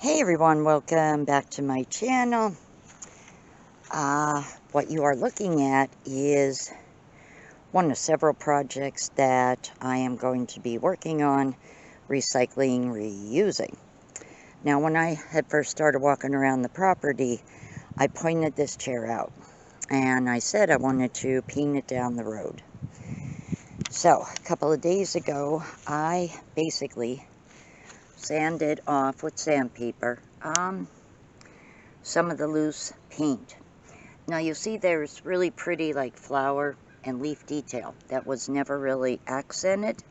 Hey everyone, welcome back to my channel. What you are looking at is one of several projects that I am going to be working on, recycling, reusing. Now, when I had first started walking around the property, I pointed this chair out and I said I wanted to paint it down the road. So, a couple of days ago, I basically sanded off with sandpaper some of the loose paint. Now you see there's really pretty like flower and leaf detail that was never really accented,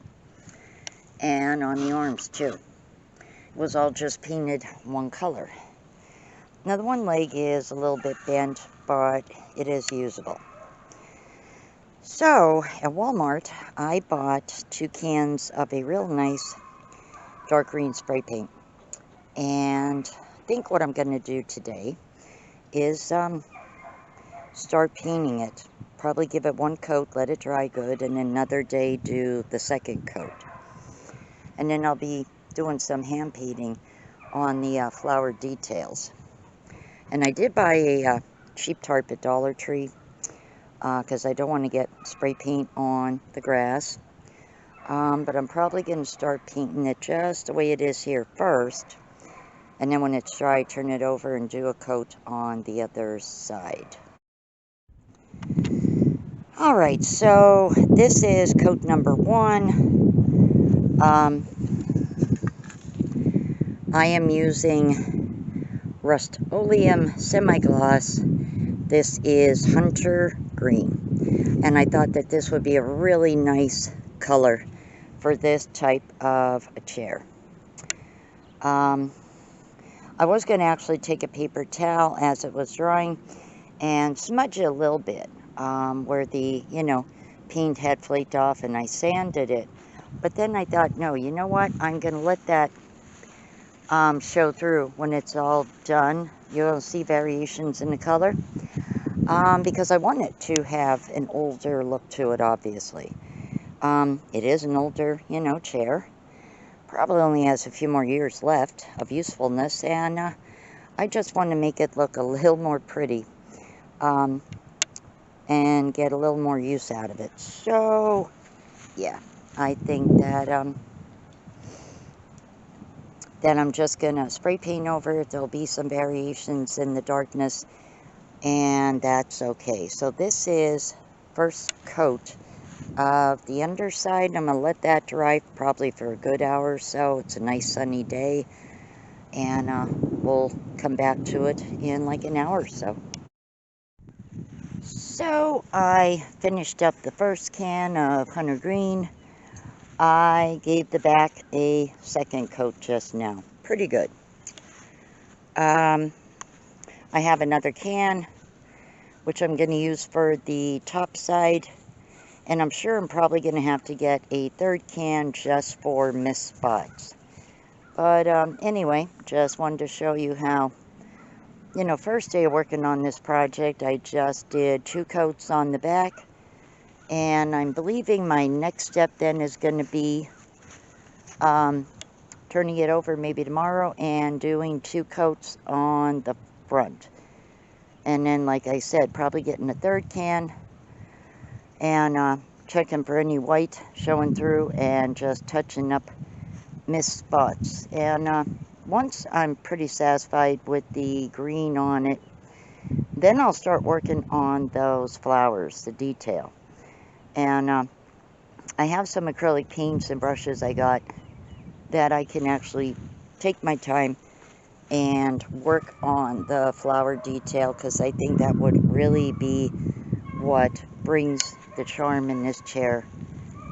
and on the arms too. It was all just painted one color. Now the one leg is a little bit bent, but it is usable. So at Walmart I bought 2 cans of a real nice dark green spray paint, and I think what I'm going to do today is start painting it. Probably give it one coat, let it dry good, and another day do the second coat. And then I'll be doing some hand painting on the flower details. And I did buy a cheap tarp at Dollar Tree because I don't want to get spray paint on the grass. But I'm probably going to start painting it just the way it is here first. And then when it's dry, turn it over and do a coat on the other side. Alright, so this is coat number 1. I am using Rust-Oleum Semi-Gloss. This is Hunter Green. And I thought that this would be a really nice color for this type of a chair. I was going to actually take a paper towel as it was drying and smudge it a little bit where the, paint had flaked off, and I sanded it. But then I thought, no, you know what? I'm going to let that show through when it's all done. You'll see variations in the color because I want it to have an older look to it, obviously. It is an older, chair. Probably only has a few more years left of usefulness, and I just want to make it look a little more pretty and get a little more use out of it. So, yeah, I think that I'm just going to spray paint over it. There'll be some variations in the darkness, and that's okay. So this is first coat of the underside. I'm going to let that dry probably for a good hour or so. It's a nice sunny day, and we'll come back to it in like an hour or so. So I finished up the first can of Hunter Green. I gave the back a second coat just now. Pretty good. I have another can which I'm going to use for the top side. And I'm sure I'm probably going to have to get a third can just for missed spots. But anyway, just wanted to show you how, first day of working on this project, I just did 2 coats on the back. And I'm believing my next step then is going to be turning it over maybe tomorrow and doing 2 coats on the front. And then, like I said, probably getting a third can and checking for any white showing through and just touching up missed spots. And once I'm pretty satisfied with the green on it, then I'll start working on those flowers, the detail. And I have some acrylic paints and brushes I got that I can actually take my time and work on the flower detail, because I think that would really be what brings the charm in this chair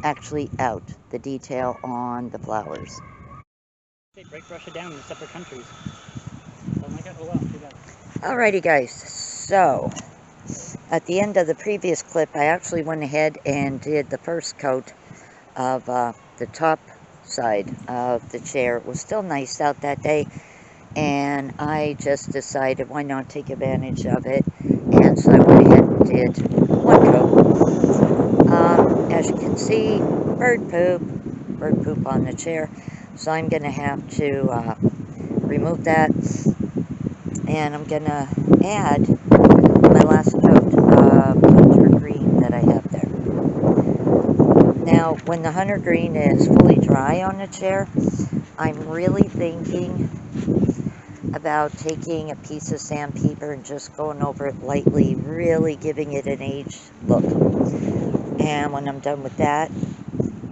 actually out, the detail on the flowers. They brush it down in separate countries. Oh my god, oh wow, too bad. Alrighty guys, so at the end of the previous clip I actually went ahead and did the first coat of the top side of the chair. It was still nice out that day, and I just decided why not take advantage of it, and so I went ahead and did one coat. As you can see, bird poop on the chair, so I'm going to have to remove that, and I'm gonna add my last coat of hunter green that I have there. Now, when the hunter green is fully dry on the chair, I'm really thinking about taking a piece of sandpaper and just going over it lightly, really giving it an aged look. And when I'm done with that,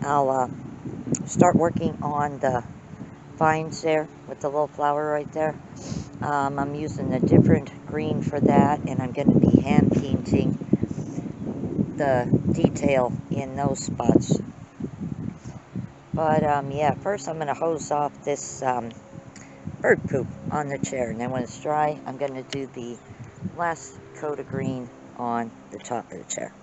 I'll start working on the vines there with the little flower right there. I'm using a different green for that, and I'm going to be hand painting the detail in those spots. But yeah, first I'm going to hose off this bird poop on the chair, and then when it's dry, I'm going to do the last coat of green on the top of the chair.